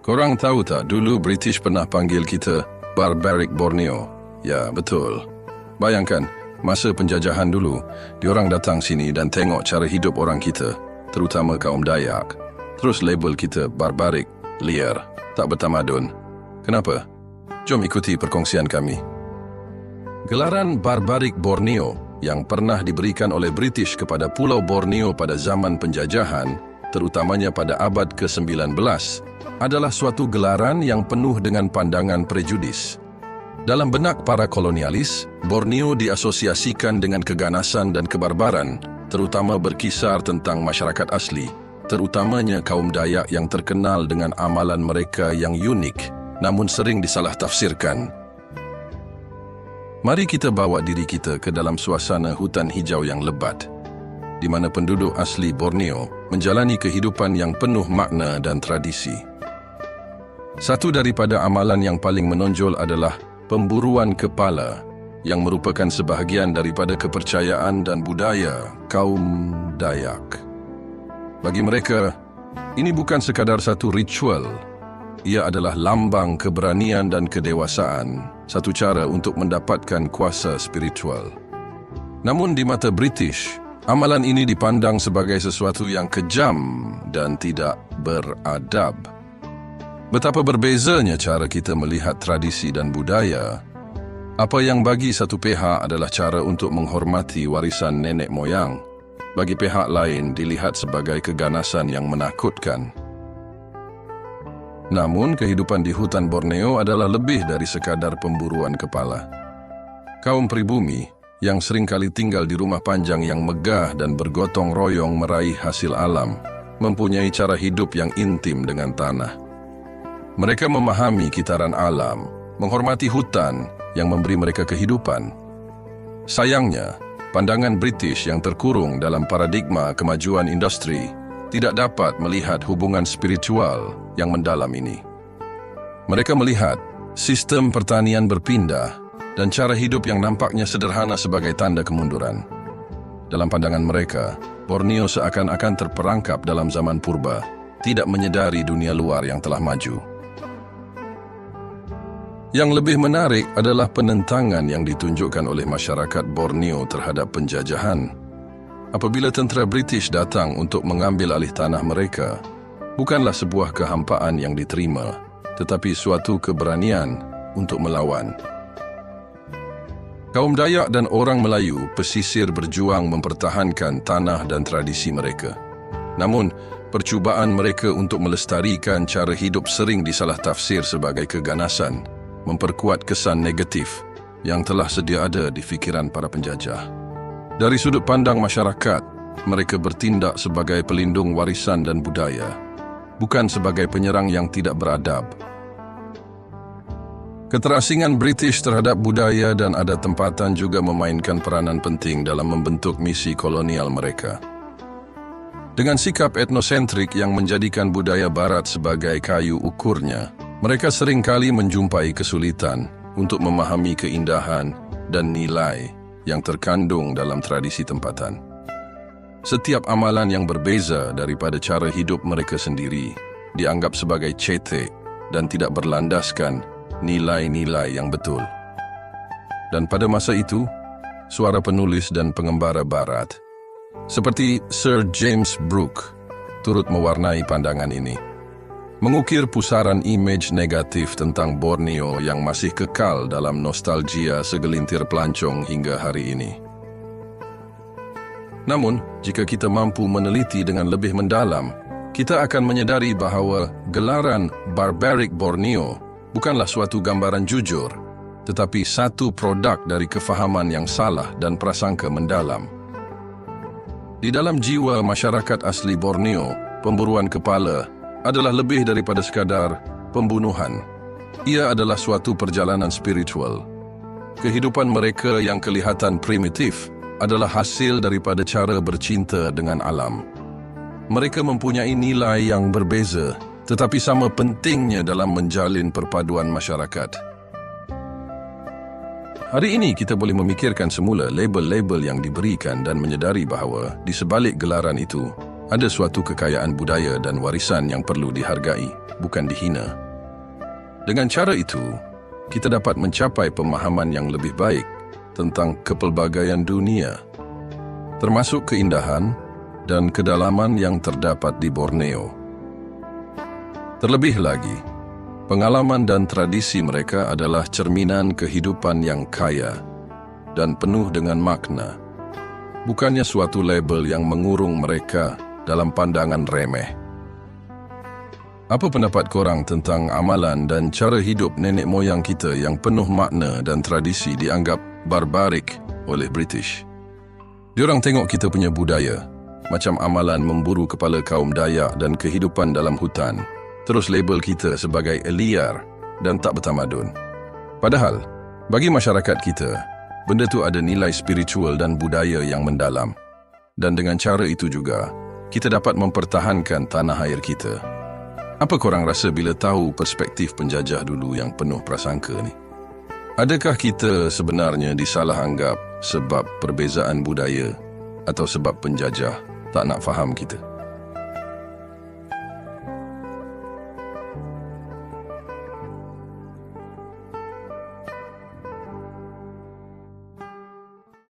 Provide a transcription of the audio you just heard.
Korang tahu tak, dulu British pernah panggil kita Barbaric Borneo? Ya, betul. Bayangkan, masa penjajahan dulu, diorang datang sini dan tengok cara hidup orang kita, terutama kaum Dayak. Terus label kita barbaric, liar, tak bertamadun. Kenapa? Jom ikuti perkongsian kami. Gelaran Barbaric Borneo yang pernah diberikan oleh British kepada Pulau Borneo pada zaman penjajahan, terutamanya pada abad ke-19, adalah suatu gelaran yang penuh dengan pandangan prejudis. Dalam benak para kolonialis, Borneo diasosiasikan dengan keganasan dan kebarbaran, terutama berkisar tentang masyarakat asli, terutamanya kaum Dayak yang terkenal dengan amalan mereka yang unik, namun sering disalah tafsirkan. Mari kita bawa diri kita ke dalam suasana hutan hijau yang lebat, di mana penduduk asli Borneo menjalani kehidupan yang penuh makna dan tradisi. Satu daripada amalan yang paling menonjol adalah pemburuan kepala, yang merupakan sebahagian daripada kepercayaan dan budaya kaum Dayak. Bagi mereka, ini bukan sekadar satu ritual. Ia adalah lambang keberanian dan kedewasaan, satu cara untuk mendapatkan kuasa spiritual. Namun di mata British, amalan ini dipandang sebagai sesuatu yang kejam dan tidak beradab. Betapa berbezanya cara kita melihat tradisi dan budaya. Apa yang bagi satu pihak adalah cara untuk menghormati warisan nenek moyang, bagi pihak lain dilihat sebagai keganasan yang menakutkan. Namun, kehidupan di hutan Borneo adalah lebih dari sekadar pemburuan kepala. Kaum pribumi yang seringkali tinggal di rumah panjang yang megah dan bergotong royong meraih hasil alam, mempunyai cara hidup yang intim dengan tanah. Mereka memahami kitaran alam, menghormati hutan yang memberi mereka kehidupan. Sayangnya, pandangan British yang terkurung dalam paradigma kemajuan industri tidak dapat melihat hubungan spiritual yang mendalam ini. Mereka melihat sistem pertanian berpindah dan cara hidup yang nampaknya sederhana sebagai tanda kemunduran. Dalam pandangan mereka, Borneo seakan-akan terperangkap dalam zaman purba, tidak menyedari dunia luar yang telah maju. Yang lebih menarik adalah penentangan yang ditunjukkan oleh masyarakat Borneo terhadap penjajahan. Apabila tentera British datang untuk mengambil alih tanah mereka, bukanlah sebuah kehampaan yang diterima, tetapi suatu keberanian untuk melawan. Kaum Dayak dan orang Melayu pesisir berjuang mempertahankan tanah dan tradisi mereka. Namun, percubaan mereka untuk melestarikan cara hidup sering disalah tafsir sebagai keganasan, memperkuat kesan negatif yang telah sedia ada di fikiran para penjajah. Dari sudut pandang masyarakat, mereka bertindak sebagai pelindung warisan dan budaya, bukan sebagai penyerang yang tidak beradab. Keterasingan British terhadap budaya dan adat tempatan juga memainkan peranan penting dalam membentuk misi kolonial mereka. Dengan sikap etnosentrik yang menjadikan budaya barat sebagai kayu ukurnya, mereka seringkali menjumpai kesulitan untuk memahami keindahan dan nilai yang terkandung dalam tradisi tempatan. Setiap amalan yang berbeza daripada cara hidup mereka sendiri dianggap sebagai cetek dan tidak berlandaskan nilai-nilai yang betul. Dan pada masa itu, suara penulis dan pengembara barat, seperti Sir James Brooke, turut mewarnai pandangan ini. Mengukir pusaran imej negatif tentang Borneo yang masih kekal dalam nostalgia segelintir pelancong hingga hari ini. Namun, jika kita mampu meneliti dengan lebih mendalam, kita akan menyadari bahawa gelaran Barbaric Borneo bukanlah suatu gambaran jujur, tetapi satu produk dari kefahaman yang salah dan prasangka mendalam. Di dalam jiwa masyarakat asli Borneo, pemburuan kepala adalah lebih daripada sekadar pembunuhan. Ia adalah suatu perjalanan spiritual. Kehidupan mereka yang kelihatan primitif adalah hasil daripada cara bercinta dengan alam. Mereka mempunyai nilai yang berbeza, tetapi sama pentingnya dalam menjalin perpaduan masyarakat. Hari ini kita boleh memikirkan semula label-label yang diberikan dan menyedari bahawa di sebalik gelaran itu, ada suatu kekayaan budaya dan warisan yang perlu dihargai, bukan dihina. Dengan cara itu, kita dapat mencapai pemahaman yang lebih baik tentang kepelbagaian dunia, termasuk keindahan dan kedalaman yang terdapat di Borneo. Terlebih lagi, pengalaman dan tradisi mereka adalah cerminan kehidupan yang kaya dan penuh dengan makna, bukannya suatu label yang mengurung mereka dalam pandangan remeh. Apa pendapat korang tentang amalan dan cara hidup nenek moyang kita yang penuh makna dan tradisi dianggap barbarik oleh British? Diorang tengok kita punya budaya, macam amalan memburu kepala kaum Dayak dan kehidupan dalam hutan, terus label kita sebagai liar dan tak bertamadun. Padahal, bagi masyarakat kita, benda tu ada nilai spiritual dan budaya yang mendalam. Dan dengan cara itu juga, kita dapat mempertahankan tanah air kita. Apa korang rasa bila tahu perspektif penjajah dulu yang penuh prasangka ni? Adakah kita sebenarnya disalah anggap sebab perbezaan budaya atau sebab penjajah tak nak faham kita?